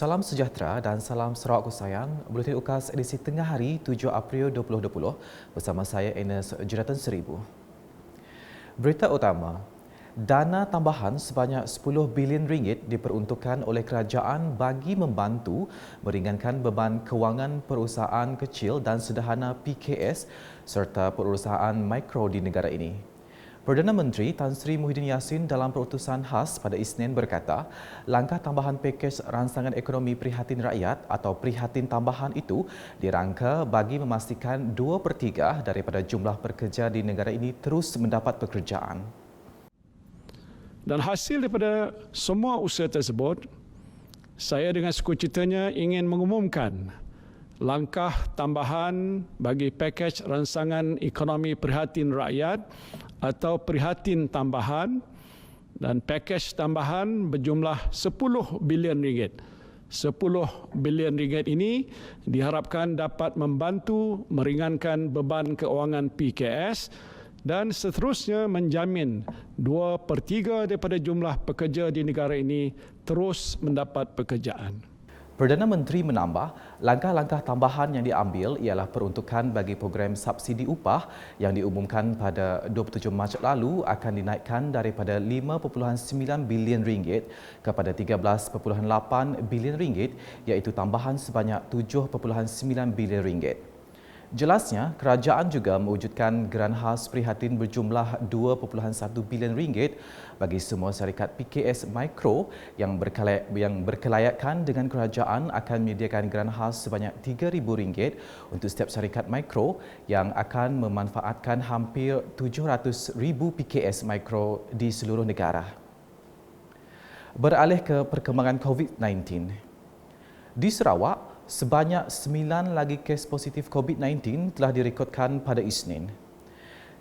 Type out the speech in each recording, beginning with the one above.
Salam sejahtera dan salam Sarawakku sayang. Buletin UKAS edisi tengah hari 7 April 2020 bersama saya Enes Juratan Seribu. Berita utama, dana tambahan sebanyak 10 bilion ringgit diperuntukkan oleh kerajaan bagi membantu meringankan beban kewangan perusahaan kecil dan sederhana PKS serta perusahaan mikro di negara ini. Perdana Menteri Tan Sri Muhyiddin Yassin dalam perutusan khas pada Isnin berkata, langkah tambahan pakej Rancangan Ekonomi Prihatin Rakyat atau Prihatin Tambahan itu dirangka bagi memastikan 2/3 daripada jumlah pekerja di negara ini terus mendapat pekerjaan. Dan hasil daripada semua usaha tersebut, saya dengan sukacitanya ingin mengumumkan langkah tambahan bagi pakej Rancangan Ekonomi Prihatin Rakyat atau Prihatin Tambahan, dan pakej tambahan berjumlah 10 bilion ringgit. 10 bilion ringgit ini diharapkan dapat membantu meringankan beban keuangan PKS dan seterusnya menjamin 2/3 daripada jumlah pekerja di negara ini terus mendapat pekerjaan. Perdana Menteri menambah, langkah-langkah tambahan yang diambil ialah peruntukan bagi program subsidi upah yang diumumkan pada 27 Mac lalu akan dinaikkan daripada 5.9 bilion ringgit kepada 13.8 bilion ringgit, iaitu tambahan sebanyak 7.9 bilion ringgit. Jelasnya, kerajaan juga mewujudkan geran khas prihatin berjumlah 2.1 bilion ringgit bagi semua syarikat PKS Mikro yang berkelayakan dengan kerajaan akan menyediakan geran khas sebanyak RM3,000 untuk setiap syarikat Mikro yang akan memanfaatkan hampir 700,000 PKS Mikro di seluruh negara. Beralih ke perkembangan COVID-19. Di Sarawak, sebanyak 9 lagi kes positif COVID-19 telah direkodkan pada Isnin.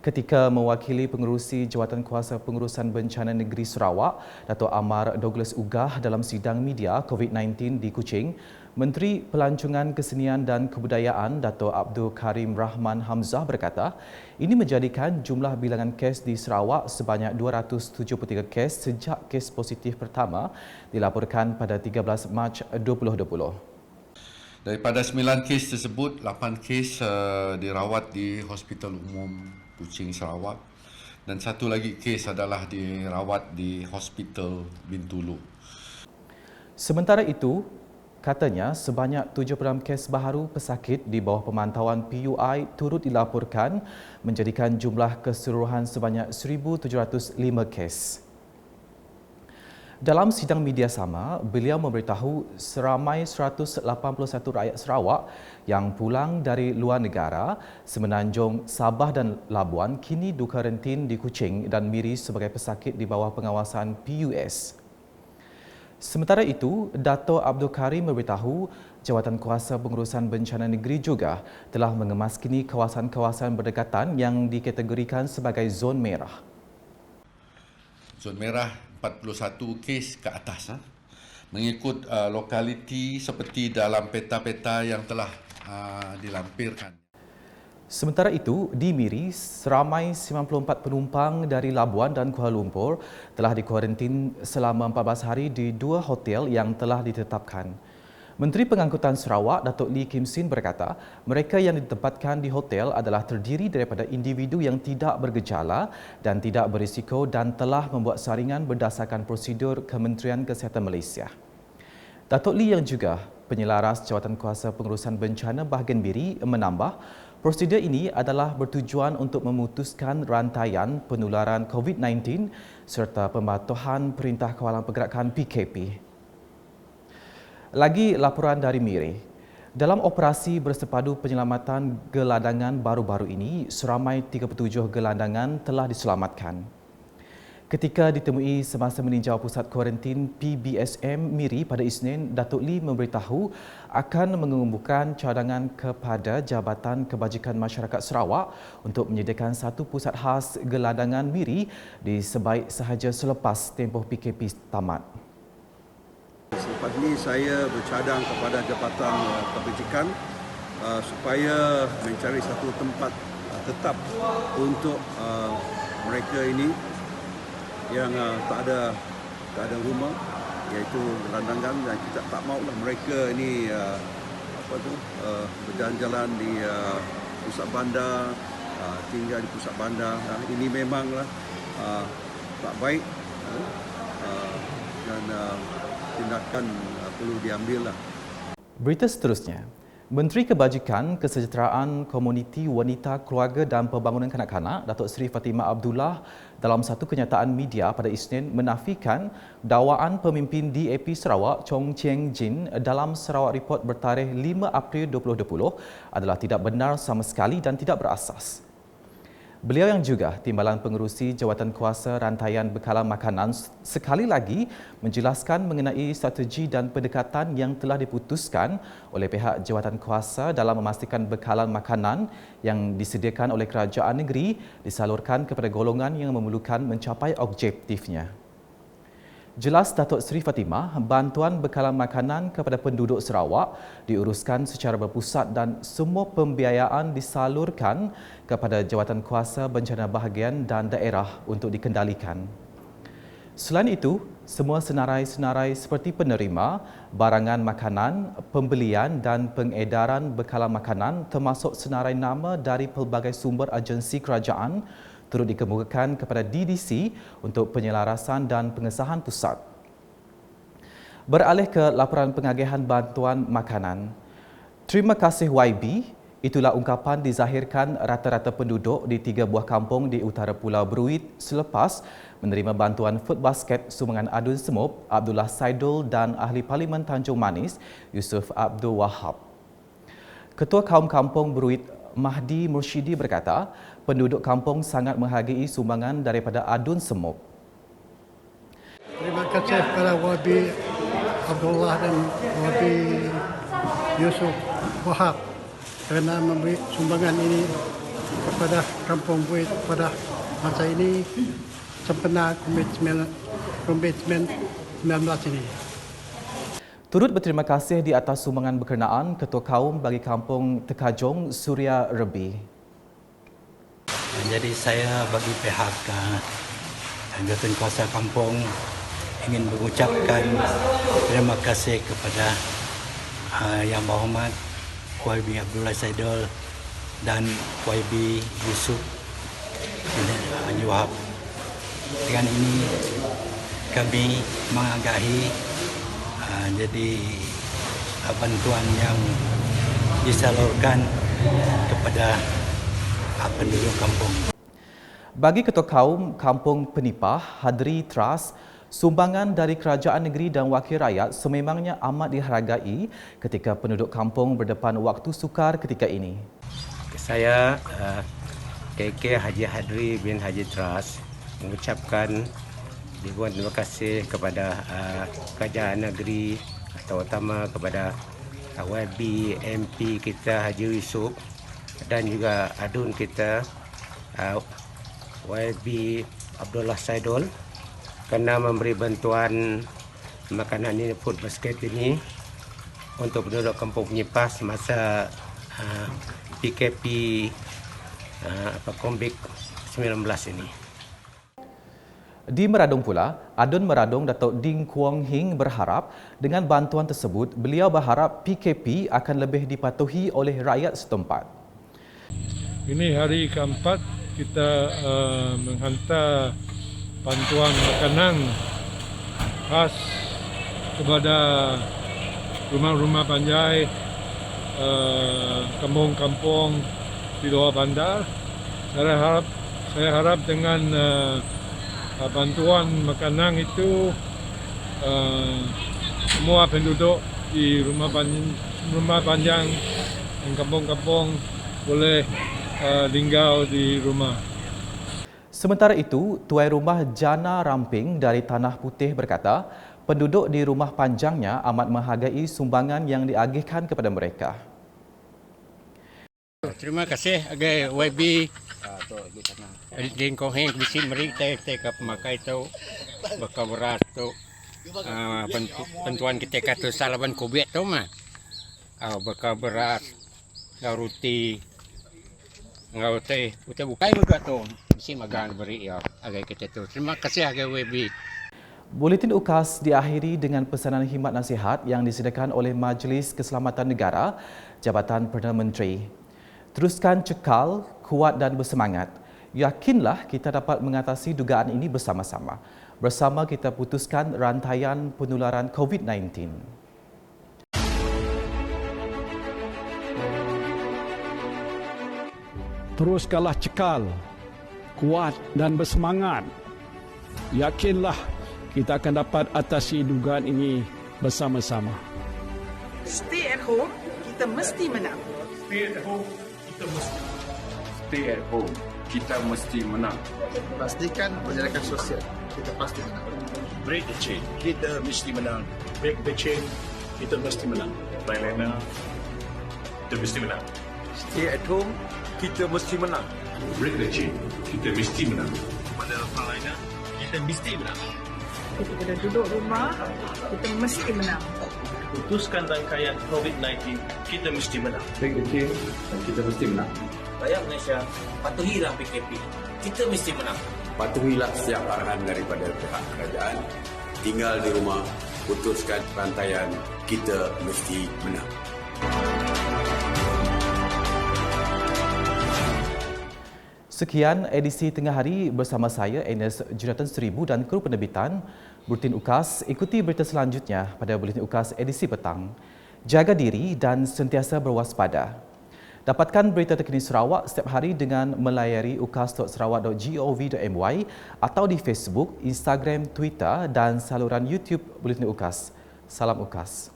Ketika mewakili pengerusi Jawatankuasa Pengurusan Bencana Negeri Sarawak, Dato' Amar Douglas Ugah dalam sidang media COVID-19 di Kuching, Menteri Pelancongan Kesenian dan Kebudayaan Dato' Abdul Karim Rahman Hamzah berkata, ini menjadikan jumlah bilangan kes di Sarawak sebanyak 273 kes sejak kes positif pertama dilaporkan pada 13 Mac 2020. Daripada 9 kes tersebut, 8 kes dirawat di Hospital Umum Kuching Sarawak dan satu lagi kes adalah dirawat di Hospital Bintulu. Sementara itu, katanya sebanyak 76 kes baharu pesakit di bawah pemantauan PUI turut dilaporkan menjadikan jumlah keseluruhan sebanyak 1,705 kes. Dalam sidang media sama, beliau memberitahu seramai 181 rakyat Sarawak yang pulang dari luar negara, Semenanjung, Sabah dan Labuan kini dikarantin di Kuching dan Miri sebagai pesakit di bawah pengawasan PUS. Sementara itu, Dato' Abdul Karim memberitahu Jawatankuasa Pengurusan Bencana Negeri juga telah mengemaskini kawasan-kawasan berdekatan yang dikategorikan sebagai zon merah. Zon merah 41 kes ke atas, mengikut lokaliti seperti dalam peta-peta yang telah dilampirkan. Sementara itu, di Miri, seramai 94 penumpang dari Labuan dan Kuala Lumpur telah dikuarantin selama 14 hari di 2 hotel yang telah ditetapkan. Menteri Pengangkutan Sarawak, Datuk Lee Kim Sin berkata, mereka yang ditempatkan di hotel adalah terdiri daripada individu yang tidak bergejala dan tidak berisiko dan telah membuat saringan berdasarkan prosedur Kementerian Kesihatan Malaysia. Datuk Lee yang juga penyelaras Jawatankuasa Pengurusan Bencana bahagian Miri menambah, prosedur ini adalah bertujuan untuk memutuskan rantaian penularan COVID-19 serta pematuhan Perintah Kawalan Pergerakan PKP. Lagi laporan dari Miri. Dalam operasi bersepadu penyelamatan gelandangan baru-baru ini, seramai 37 gelandangan telah diselamatkan. Ketika ditemui semasa meninjau pusat kuarantin PBSM Miri pada Isnin, Datuk Lee memberitahu akan mengumumkan cadangan kepada Jabatan Kebajikan Masyarakat Sarawak untuk menyediakan satu pusat khas gelandangan Miri di sebaik sahaja selepas tempoh PKP tamat. Selepas ini saya bercadang kepada Jabatan Kebajikan supaya mencari satu tempat tetap untuk mereka ini yang tak ada rumah iaitu gelandangan, dan kita tak maulah mereka ini berjalan-jalan di pusat bandar, tinggal di pusat bandar. Ini memanglah tak baik, dan tindakan perlu diambil lah. Berita seterusnya, Menteri Kebajikan, Kesejahteraan Komuniti Wanita, Keluarga dan Pembangunan Kanak-kanak, Datuk Seri Fatimah Abdullah, dalam satu kenyataan media pada Isnin menafikan dakwaan pemimpin DAP Sarawak Chong Cheng Jin dalam Sarawak Report bertarikh 5 April 2020 adalah tidak benar sama sekali dan tidak berasas. Beliau yang juga Timbalan Pengerusi Jawatan Kuasa Rantaian Bekalan Makanan sekali lagi menjelaskan mengenai strategi dan pendekatan yang telah diputuskan oleh pihak Jawatan Kuasa dalam memastikan bekalan makanan yang disediakan oleh kerajaan negeri disalurkan kepada golongan yang memerlukan mencapai objektifnya. Jelas Datuk Seri Fatimah, bantuan bekalan makanan kepada penduduk Sarawak diuruskan secara berpusat dan semua pembiayaan disalurkan kepada Jawatan Kuasa Bencana Bahagian dan Daerah untuk dikendalikan. Selain itu, semua senarai-senarai seperti penerima, barangan makanan, pembelian dan pengedaran bekalan makanan termasuk senarai nama dari pelbagai sumber agensi kerajaan turut dikemukakan kepada DDC untuk penyelarasan dan pengesahan pusat. Beralih ke laporan pengagihan bantuan makanan. Terima kasih YB, itulah ungkapan dizahirkan rata-rata penduduk di 3 buah kampung di utara Pulau Bruit selepas menerima bantuan food basket sumbangan Adun Semop, Abdullah Saidul dan Ahli Parlimen Tanjung Manis, Yusuf Abdul Wahab. Ketua Kaum Kampung Bruit Mahdi Mursyidi berkata, penduduk kampung sangat menghargai sumbangan daripada Adun Semop. Terima kasih kepada Wabi Abdullah dan Wabi Yusuf Wahab kerana memberi sumbangan ini kepada Kampung Buit pada masa ini sempena komitmen 19 ini. Turut berterima kasih di atas sumbangan berkenaan Ketua Kaum bagi Kampung Tekajong, Suria Rebi. Jadi saya bagi pihak Jawatan Kuasa Kampung ingin mengucapkan terima kasih kepada Yang Berhormat YB Abdullah Saidul dan YB Yusuf Abdul Wahab. Dengan ini kami mengagahi jadi bantuan yang disalurkan kepada penduduk kampung. Bagi Ketua Kaum Kampung Penipah, Hadri Tras, sumbangan dari kerajaan negeri dan wakil rakyat sememangnya amat dihargai ketika penduduk kampung berdepan waktu sukar ketika ini. Saya KK Haji Hadri bin Haji Tras mengucapkan ribuan terima kasih kepada kerajaan negeri, terutama kepada YB MP kita Haji Yusuf dan juga adun kita YB Abdullah Saidul kerana memberi bantuan makanan ini, food basket ini untuk penduduk Kampung Penipah semasa PKP Kombik 19 ini. Di Meradong pula, Adun Meradong Datuk Ding Kuang Hing berharap dengan bantuan tersebut, beliau berharap PKP akan lebih dipatuhi oleh rakyat setempat. Ini hari keempat kita menghantar bantuan makanan khas kepada rumah-rumah panjai, kampung-kampung di luar bandar. Saya harap dengan bantuan makanan itu semua penduduk di rumah panjang dan kampung-kampung boleh tinggal di rumah. Sementara itu, Tuai Rumah Jana Ramping dari Tanah Putih berkata, penduduk di rumah panjangnya amat menghargai sumbangan yang diagihkan kepada mereka. Terima kasih agai YB Ding Kuang Hing bisi meri kita pemakai tu bakal berat tu bantuan kita kata salaban Covid tu mah bakal berat roti ngau teh bukai juga tu bisi magan beri ya agai kita tu. Terima kasih agai YB. Buletin UKAS diakhiri dengan pesanan khidmat nasihat yang disediakan oleh Majlis Keselamatan Negara, Jabatan Perdana Menteri. Teruskan cekal, kuat dan bersemangat. Yakinlah kita dapat mengatasi dugaan ini bersama-sama. Bersama kita putuskan rantaian penularan COVID-19. Teruskanlah cekal, kuat dan bersemangat. Yakinlah kita akan dapat atasi dugaan ini bersama-sama. Stay at home, kita mesti menang. Stay at home, kita mesti. Stay at home, kita mesti menang. Pastikan penjarakan sosial, kita pasti menang. Break the chain, kita mesti menang. Break the chain, kita mesti menang. Lain-lainnya, kita mesti menang. Stay at home, kita mesti menang. Break the chain, kita mesti menang. Pada hal lainnya, kita mesti menang. Kita duduk rumah, kita mesti menang. Putuskan rangkaian COVID-19, kita mesti menang. Break the chain, kita mesti menang. Rakyat Malaysia, patuhilah PKP. Kita mesti menang. Patuhilah setiap arahan daripada pihak kerajaan. Tinggal di rumah, putuskan rantaian, kita mesti menang. Sekian edisi Tengah Hari bersama saya, Enes Jonathan Seribu dan kru penerbitan Buletin UKAS. Ikuti berita selanjutnya pada Buletin UKAS edisi petang. Jaga diri dan sentiasa berwaspada. Dapatkan berita terkini Sarawak setiap hari dengan melayari ukas.sarawak.gov.my atau di Facebook, Instagram, Twitter dan saluran YouTube Buletin UKAS. Salam UKAS.